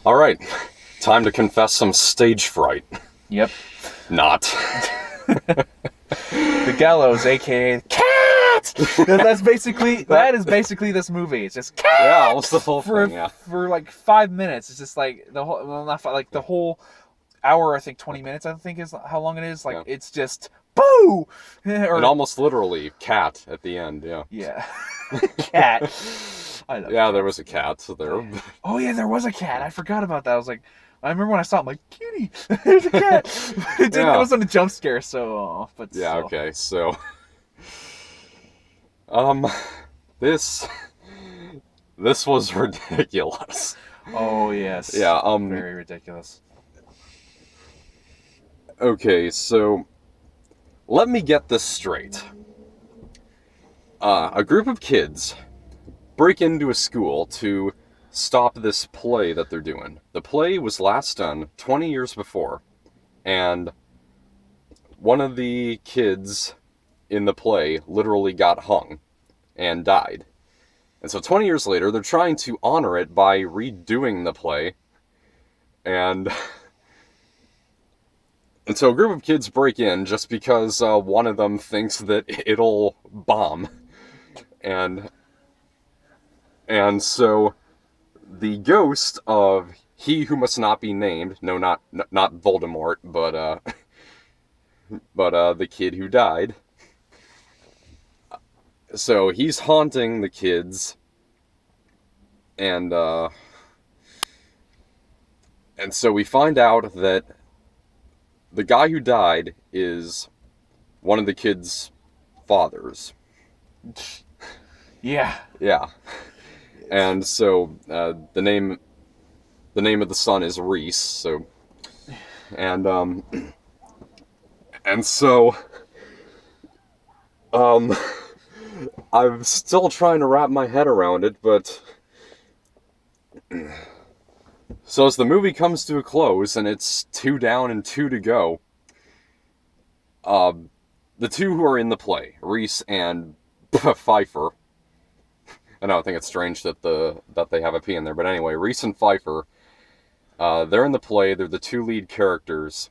All right, time to confess some stage fright. Yep. Not. The Gallows, aka Cat. That is basically this movie. It's just Cat. Yeah, almost the whole for, thing. Yeah. For like 5 minutes. It's just like the whole, well, not like the whole hour. I think 20 minutes. I think is how long it is. Like it's just boo. And almost literally cat at the end. Yeah. Yeah. Cat. I know. Yeah, there was a cat there. Oh yeah, there was a cat. I forgot about that. I remember when I saw it, I'm like, cutie, there's a cat. It wasn't a jump scare, so, but yeah, still. okay, so, this was ridiculous. Oh yes. Yeah, very ridiculous. Okay, so, let me get this straight. A group of kids break into a school to stop this play that they're doing. The play was last done 20 years before, and one of the kids in the play literally got hung and died. And so 20 years later, they're trying to honor it by redoing the play, and so a group of kids break in just because one of them thinks that it'll bomb. And so the ghost of he who must not be named, no, not Voldemort, but the kid who died. So he's haunting the kids, and so we find out that the guy who died is one of the kids' fathers. Yeah. Yeah. And so the name of the son is Reese. So, and so I'm still trying to wrap my head around it, but so as the movie comes to a close and it's 2 down and 2 to go, the two who are in the play, Reese and Pfeiffer. I know, I think it's strange that they have a P in there, but anyway, Reese and Pfeiffer, they're in the play, they're the 2 lead characters.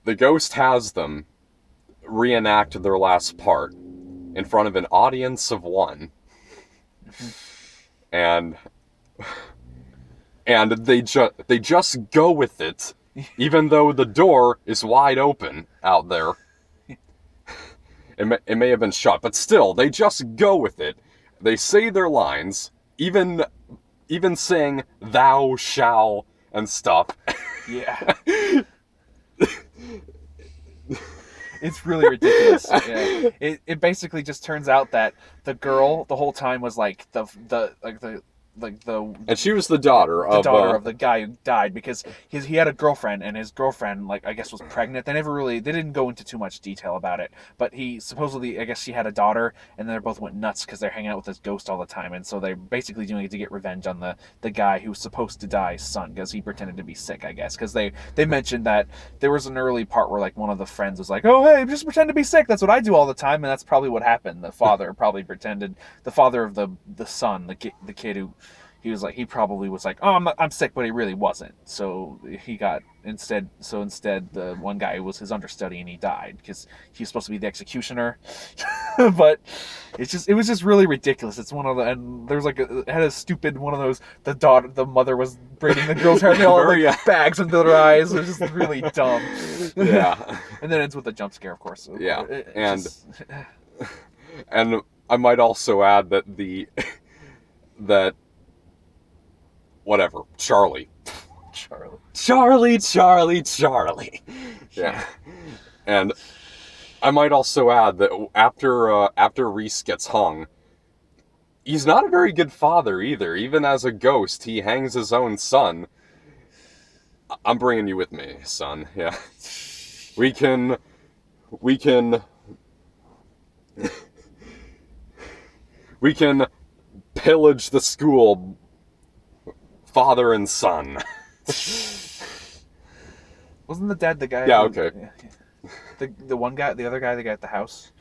The ghost has them reenact their last part in front of an audience of 1. And they just go with it, even though the door is wide open out there. It may have been shut, but still, they just go with it. They say their lines, even saying "thou shall" and stuff. Yeah. It's really ridiculous. Yeah. It basically just turns out that the girl the whole time was like and she was the daughter of the guy who died, because he had a girlfriend, and his girlfriend, like, I guess was pregnant. They didn't go into too much detail about it, but he supposedly, I guess she had a daughter, and they both went nuts because they're hanging out with this ghost all the time, and so they're basically doing it to get revenge on the guy who was supposed to die's son, because he pretended to be sick, I guess, because they mentioned that there was an early part where, like, one of the friends was like, oh, hey, just pretend to be sick, that's what I do all the time, and that's probably what happened. The father probably pretended, the father of the son, the kid who, he probably was like, oh, I'm sick, but he really wasn't. So instead the one guy was his understudy, and he died because he was supposed to be the executioner. But it was just really ridiculous. It's one of the, and there's like it had a stupid one of those, the mother was braiding the girl's hair, and they all had bags under their eyes. It was just really dumb. Yeah. And then it ends with a jump scare, of course. So yeah. And I might also add that whatever, Charlie. Yeah. And I might also add that after Reese gets hung, he's not a very good father either. Even as a ghost, he hangs his own son. I'm bringing you with me, son. Yeah. We can pillage the school, father and son. Wasn't the dad the guy? Yeah, okay. The one guy, the other guy, the guy at the house?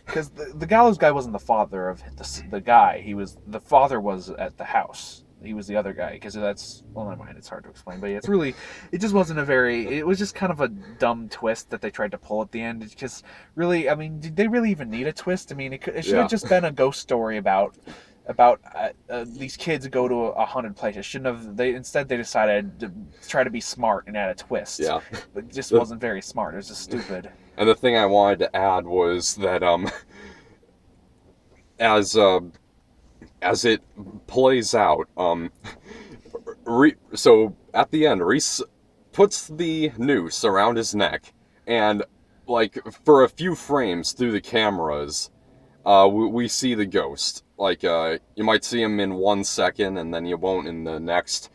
Because the Gallows guy wasn't the father of the guy. The father was at the house. the other guy, because that's, well, never mind, it's hard to explain, but yeah, it's really, it just wasn't a very, it was just kind of a dumb twist that they tried to pull at the end, because really, I mean, did they really even need a twist? I mean, it should have just been a ghost story about these kids go to a haunted place. It shouldn't have. Instead they decided to try to be smart and add a twist. Yeah, it just wasn't very smart. It was just stupid. And the thing I wanted to add was that as it plays out, so at the end, Reese puts the noose around his neck, and like for a few frames through the cameras, we see the ghost. Like, you might see him in 1 second, and then you won't in the next.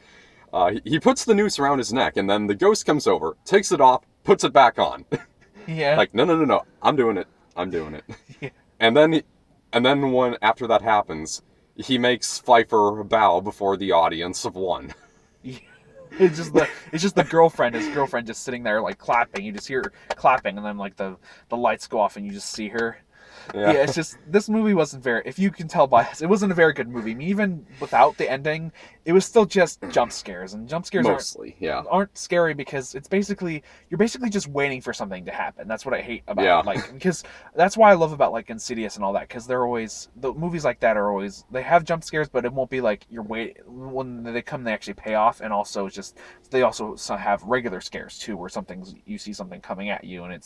He puts the noose around his neck, and then the ghost comes over, takes it off, puts it back on. Yeah. Like, no, I'm doing it. Yeah. And then when, after that happens, he makes Pfeiffer bow before the audience of one. It's just the girlfriend, his girlfriend just sitting there, like, clapping. You just hear her clapping, and then, like, the lights go off, and you just see her. Yeah, it's just, this movie wasn't very, if you can tell by it wasn't a very good movie. I mean, even without the ending, it was still just jump scares, and jump scares aren't scary because you're basically just waiting for something to happen. That's what I hate about it. Like, because that's why I love about, like, Insidious and all that, because they're always, the movies like that are always, they have jump scares, but it won't be like you're waiting, when they come, they actually pay off, and also just, they also have regular scares too, where you see something coming at you, and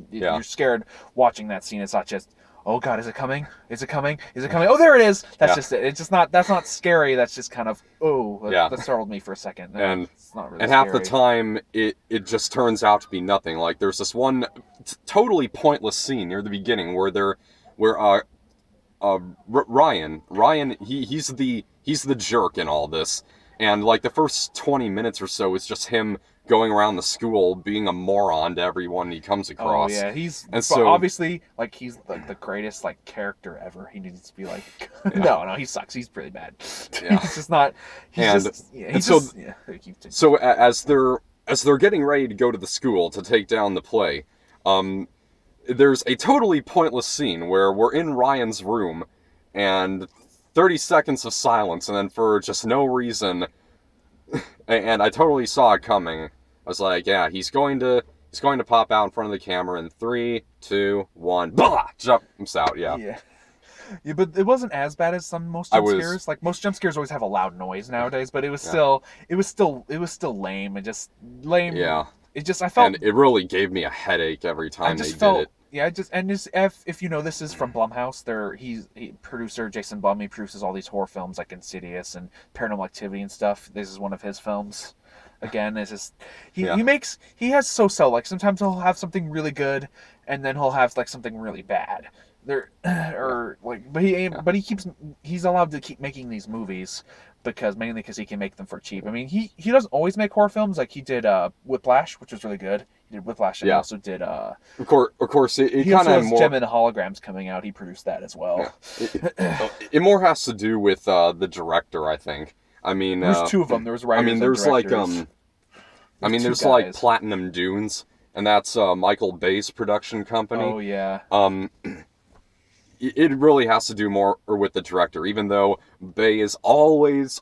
you're scared watching that scene. It's not just, oh God, is it coming? Is it coming? Is it coming? Oh, there it is. That's just it. It's just not. That's not scary. That's just kind of, that startled me for a second. And it's not really. And scary. half the time, it just turns out to be nothing. Like, there's this one totally pointless scene near the beginning where Ryan, he's the jerk in all this, and like the first 20 minutes or so is just him going around the school being a moron to everyone he comes across. Oh yeah, so obviously, like, he's like the greatest, like, character ever. He needs to be like, no, he sucks. He's pretty bad. Yeah. He's just not. So as they're getting ready to go to the school to take down the play, there's a totally pointless scene where we're in Ryan's room, and 30 seconds of silence, and then for just no reason. And I totally saw it coming. I was like, yeah, he's going to pop out in front of the camera in 3, 2, 1, blah, jumps out. Yeah, but it wasn't as bad as most jump scares. Like, most jump scares always have a loud noise nowadays, but it was still lame, and just lame. Yeah, I felt, and it really gave me a headache every time they did it. Yeah, if you know, this is from Blumhouse. Producer Jason Blum. He produces all these horror films like Insidious and Paranormal Activity and stuff. This is one of his films. Again, it's just he has so like, sometimes he'll have something really good, and then he'll have like something really bad. He's allowed to keep making these movies mainly because he can make them for cheap. I mean, he doesn't always make horror films. Like, he did Whiplash, which was really good. He did Whiplash, and he also did of course it kind of more Gem and the Holograms coming out. He produced that as well. It more has to do with the director, I think. I mean, there's two of them. There was writers. I mean, there's like Platinum Dunes, and that's Michael Bay's production company. Oh yeah. It really has to do more with the director, even though Bay is always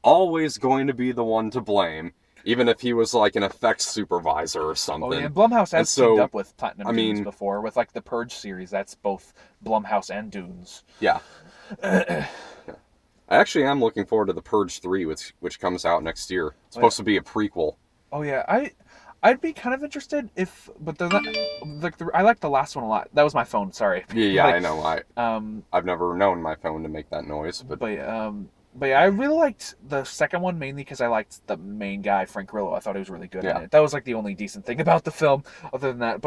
going to be the one to blame, even if he was like an effects supervisor or something. Oh yeah, and Blumhouse has teamed up with Platinum Dunes before, with like the Purge series. That's both Blumhouse and Dunes. Yeah. I actually am looking forward to the Purge 3, which comes out next year. It's supposed to be a prequel. Oh yeah, I'd be kind of interested but they're not, like, I like the last one a lot. That was my phone. Sorry. Yeah, I know. I've never known my phone to make that noise, but yeah, I really liked the second one, mainly because I liked the main guy, Frank Grillo. I thought he was really good in it. That was like the only decent thing about the film, other than that.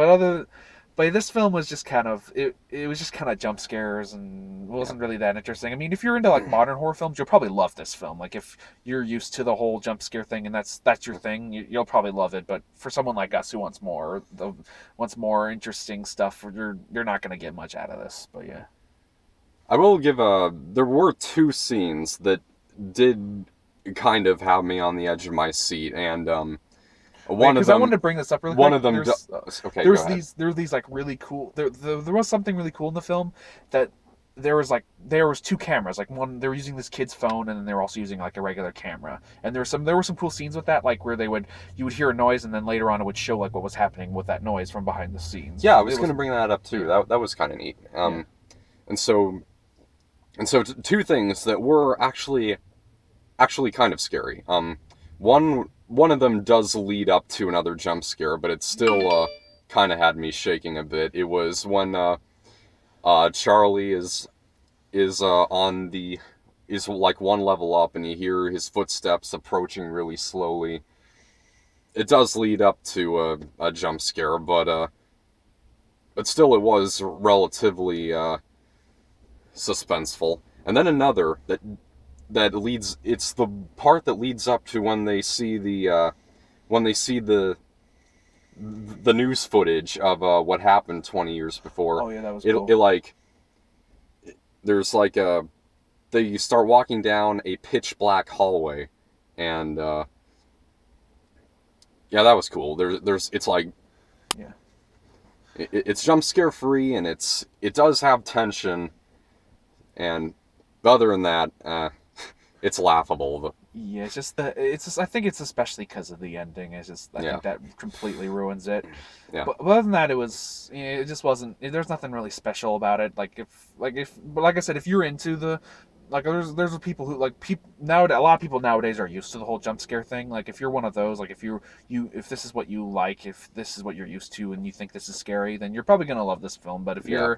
But this film was just kind of, it was just kind of jump scares, and wasn't really that interesting. I mean, if you're into like modern horror films, you'll probably love this film. Like, if you're used to the whole jump scare thing and that's your thing, you'll probably love it. But for someone like us who wants more interesting stuff, you're not going to get much out of this. But yeah, I will give there were 2 scenes that did kind of have me on the edge of my seat, and one of them. I wanted to bring this up really quick. One of them. There were these like really cool. There was something really cool in the film that there was two cameras. Like one, they were using this kid's phone, and then they were also using like a regular camera. And there were some cool scenes with that, like where you would hear a noise, and then later on it would show like what was happening with that noise from behind the scenes. Yeah, I was going to bring that up too. Yeah. That was kind of neat. And so two things that were actually kind of scary. One of them does lead up to another jump scare, but it still kind of had me shaking a bit. It was when Charlie is like one level up, and you hear his footsteps approaching really slowly. It does lead up to a jump scare, but still it was relatively suspenseful. And then another that leads, it's the part that leads up to when they see the news footage of what happened 20 years before. Oh yeah, that was cool. There's like they start walking down a pitch black hallway, and yeah, that was cool. It's like, yeah, it's jump scare free, and it does have tension, and other than that, it's laughable. Yeah, it's just I think it's especially because of the ending. I think that completely ruins it. Yeah. But other than that, it just wasn't. There's nothing really special about it. But like I said, if you're into the, like, there's people who a lot of people nowadays are used to the whole jump scare thing. Like, if you're one of those, like, if this is what you like, if this is what you're used to, and you think this is scary, then you're probably gonna love this film. But if you're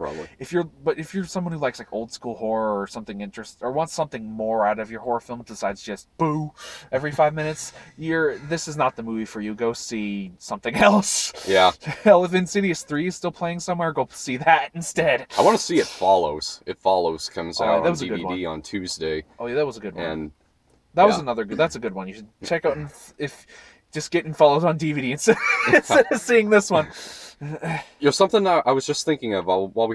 someone who likes like old school horror or something or wants something more out of your horror film besides just boo every 5 minutes, this is not the movie for you. Go see something else. Yeah. Hell, if Insidious 3 is still playing somewhere, go see that instead. I want to see It Follows. It Follows comes out on DVD on Tuesday. Oh yeah, that was a good one. And that's a good one. You should check out if just getting Follows on DVD instead of seeing this one. Something I was just thinking of while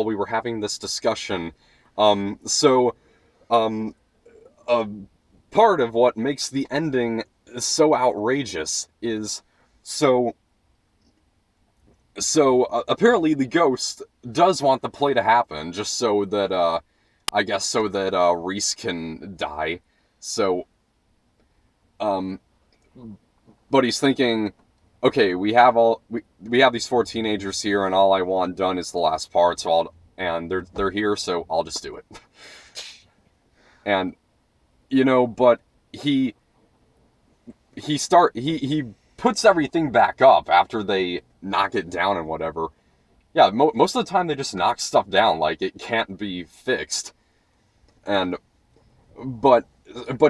we were having this discussion. Part of what makes the ending so outrageous is apparently the ghost does want the play to happen, just so that Reese can die. But he's thinking, okay, we have these 4 teenagers here, and all I want done is the last part. And they're here, so I'll just do it. And but he puts everything back up after they knock it down and whatever. Yeah, most of the time they just knock stuff down like it can't be fixed. But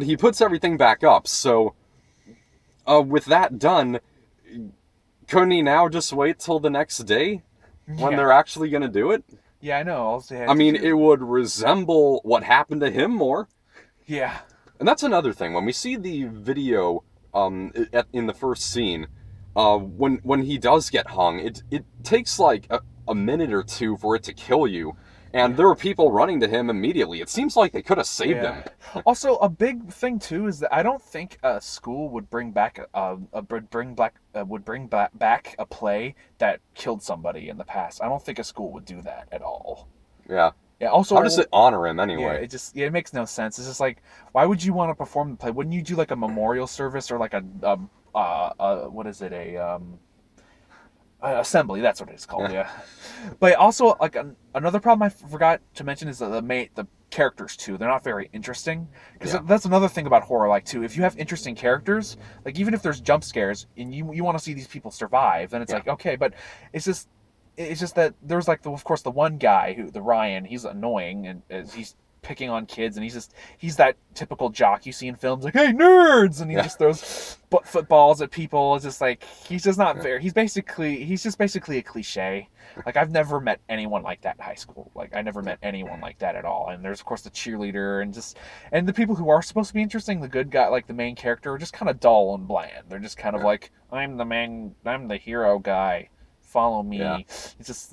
he puts everything back up. So with that done, couldn't he now just wait till the next day when they're actually going to do it? Yeah, I know. It would resemble what happened to him more. Yeah. And that's another thing. When we see the video in the first scene, when he does get hung, it takes like a minute or two for it to kill you. And there were people running to him immediately. It seems like they could have saved him. Also, a big thing too is that I don't think a school would bring back a play that killed somebody in the past. I don't think a school would do that at all. Yeah. Yeah. Also, how does it honor him anyway? Yeah, it makes no sense. It's just like, why would you want to perform the play? Wouldn't you do like a memorial service or like assembly? That's what it's called. Yeah. But also, like, another problem I forgot to mention is the characters too. They're not very interesting, because that's another thing about horror. Like, too, if you have interesting characters, like, even if there's jump scares and you want to see these people survive, then it's like, okay, but it's just that there's like of course the one guy the Ryan, he's annoying, and he's picking on kids, and he's that typical jock you see in films, like, hey nerds, and he just throws footballs at people. It's just like, he's just not very, he's just basically a cliche. Like, I've never met anyone like that in high school. Like, I never met anyone like that at all. And there's of course the cheerleader, and the people who are supposed to be interesting, the good guy, like the main character, are just kind of dull and bland. They're just kind of like, I'm the hero guy, follow me. Yeah.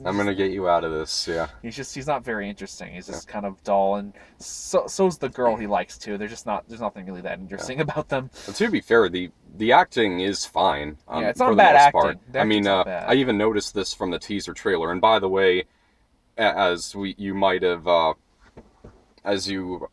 I'm gonna get you out of this. Yeah. He's not very interesting. He's just kind of dull, and so's the girl he likes too. There's nothing really that interesting about them. But to be fair, the acting is fine. It's not bad acting. I even noticed this from the teaser trailer. And by the way, you might have, as you,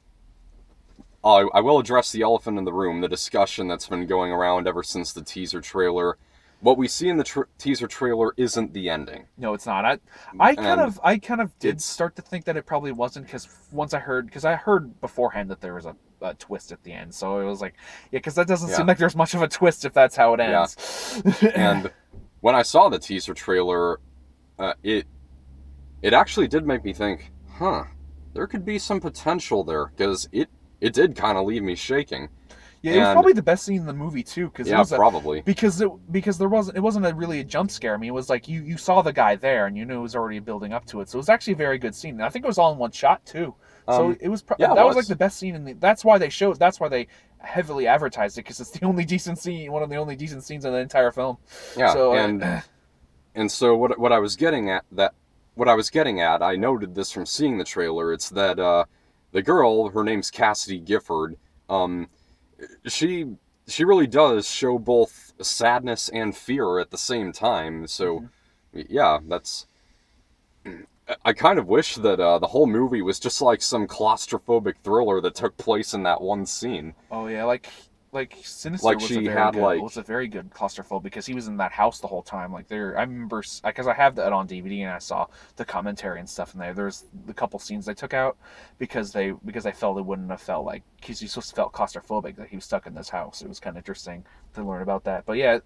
I will address the elephant in the room, the discussion that's been going around ever since the teaser trailer. What we see in the teaser trailer isn't the ending. No, it's not. I kind of did start to think that it probably wasn't, because I heard beforehand that there was a twist at the end, so it was like, yeah, because that doesn't seem like there's much of a twist if that's how it ends. Yeah. And when I saw the teaser trailer, it actually did make me think, there could be some potential there, because it did kind of leave me shaking. Yeah, it was probably the best scene in the movie too, because probably because it wasn't really a jump scare. I mean, it was like you saw the guy there and you knew it was already building up to it. So it was actually a very good scene. And I think it was all in one shot too. So it was that was like the best scene in the. That's why they heavily advertised it, because it's the only decent scene, one of the only decent scenes in the entire film. Yeah, so, and so what I was getting at, I noted this from seeing the trailer. It's that the girl, her name's Cassidy Gifford. She really does show both sadness and fear at the same time. So, yeah, that's. I kind of wish that the whole movie was just like some claustrophobic thriller that took place in that one scene. Oh yeah, like Sinister was a very good claustrophobe, because he was in that house the whole time. Like I remember, because I have that on DVD and I saw the commentary and stuff in there. There's a couple scenes they took out because I felt it wouldn't have felt like, because he supposed to felt claustrophobic that he was stuck in this house. It was kind of interesting to learn about that. But yeah,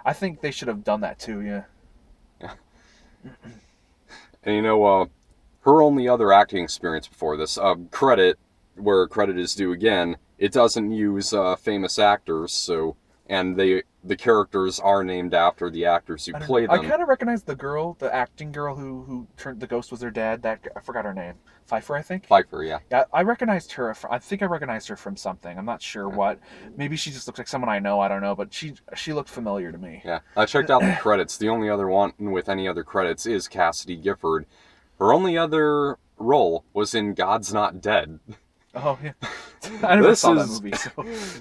I think they should have done that too. Yeah. And her only other acting experience before this, credit where credit is due again, it doesn't use famous actors, so, and the characters are named after the actors who play them. I kind of recognize the acting girl who turned the ghost was her dad. I forgot her name. Pfeiffer, I think. Pfeiffer, yeah. Yeah, I recognized her. I think I recognized her from something. I'm not sure what. Maybe she just looks like someone I know. I don't know, but she looked familiar to me. Yeah, I checked out the credits. The only other one with any other credits is Cassidy Gifford. Her only other role was in God's Not Dead. Oh yeah, I never saw that movie. So,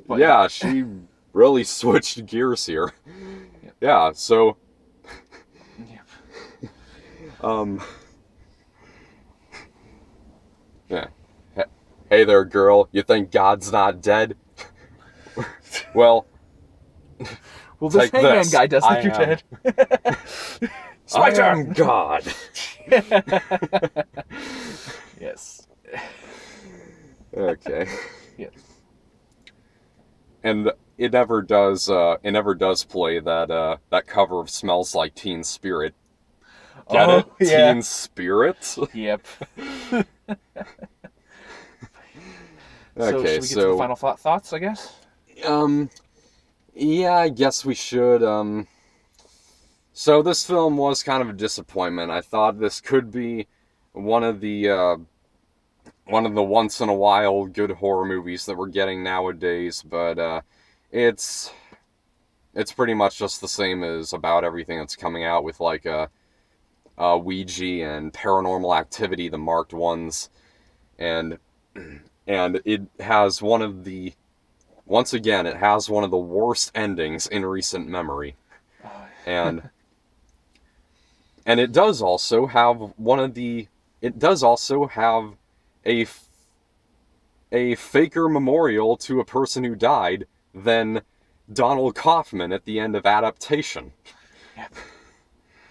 but, yeah, she really switched gears here. Yeah, so. Yeah. Hey there, girl. You think God's not dead? Well, this hangman guy does think you're dead. It's my turn. God. Yes. Okay. Yes. And it never does play that cover of Smells Like Teen Spirit. Get it? Yeah. Teen Spirit? Yep. Okay, should we get to the final thoughts, I guess? Yeah, I guess we should. So this film was kind of a disappointment. I thought this could be one of the once-in-a-while good horror movies that we're getting nowadays, but it's pretty much just the same as about everything that's coming out, with like Ouija and Paranormal Activity, the marked ones, and it has one of the worst endings in recent memory, and it does also have a faker memorial to a person who died than Donald Kaufman at the end of Adaptation. Yep.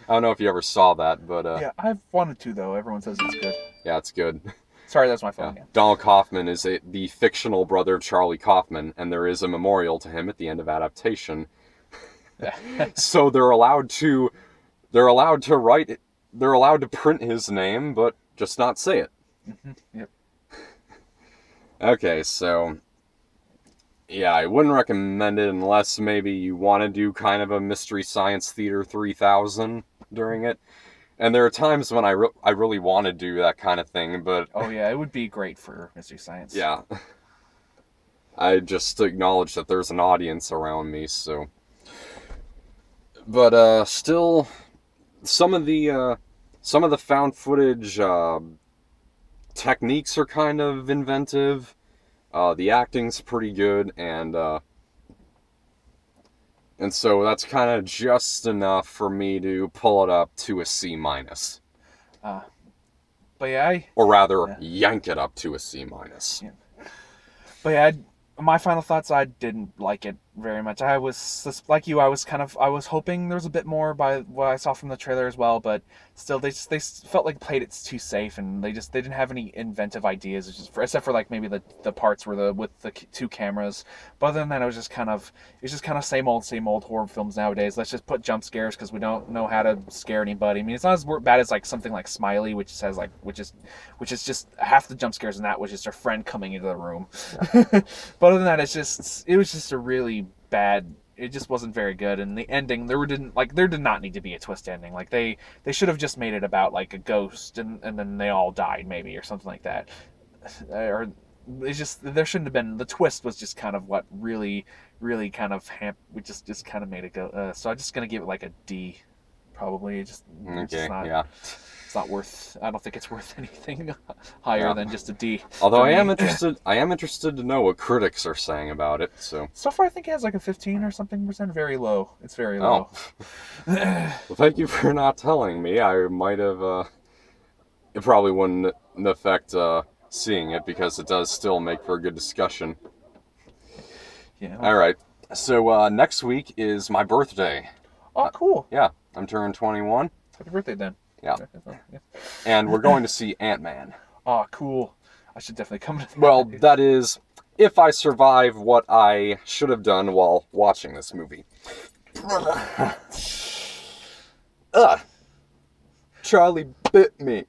I don't know if you ever saw that, but yeah, I've wanted to, though. Everyone says it's good. Yeah, it's good. Sorry, that's my phone. Yeah. Donald Kaufman is the fictional brother of Charlie Kaufman, and there is a memorial to him at the end of Adaptation. So they're allowed to print his name, but just not say it. Mm-hmm. Yep. Okay, so yeah, I wouldn't recommend it unless maybe you want to do kind of a Mystery Science Theater 3000 during it. And there are times when I really want to do that kind of thing, but... Oh yeah, it would be great for Mystery Science. Yeah. I just acknowledge that there's an audience around me, so... But, still, some of the found footage, techniques are kind of inventive. The acting's pretty good, and so that's kind of just enough for me to pull it up to a C-. But yeah, Or rather, yank it up to a C minus. Yeah. But yeah, my final thoughts, I didn't like it very much. I was, like you, I was hoping there was a bit more by what I saw from the trailer as well, but still, they felt like played it too safe, and they didn't have any inventive ideas, except for like maybe the parts where with the two cameras. But other than that, it's just kind of same old horror films nowadays. Let's just put jump scares because we don't know how to scare anybody. I mean, it's not as bad as like something like Smiley, which is just half the jump scares in that was just her friend coming into the room. Yeah. But other than that, it was just a really bad. It just wasn't very good, and the ending there did not need to be a twist ending. Like they should have just made it about like a ghost, and then they all died maybe or something like that. Or it's just there shouldn't have been. The twist was just kind of what really kind of we just kind of made it go. So I'm just gonna give it like a D, probably. It's not, yeah. It's not worth. I don't think it's worth anything higher than just a D. Although I am interested to know what critics are saying about it. So far, I think it has like a 15 or something %. Very low. It's very low. Well, thank you for not telling me. I might have. It probably wouldn't affect seeing it because it does still make for a good discussion. Yeah. All right. So next week is my birthday. Oh, cool. Yeah, I'm turning 21. Happy birthday, then. Yeah. And we're going to see Ant-Man. Oh, cool. I should definitely come to that. Well, that is if I survive what I should have done while watching this movie. Charlie bit me.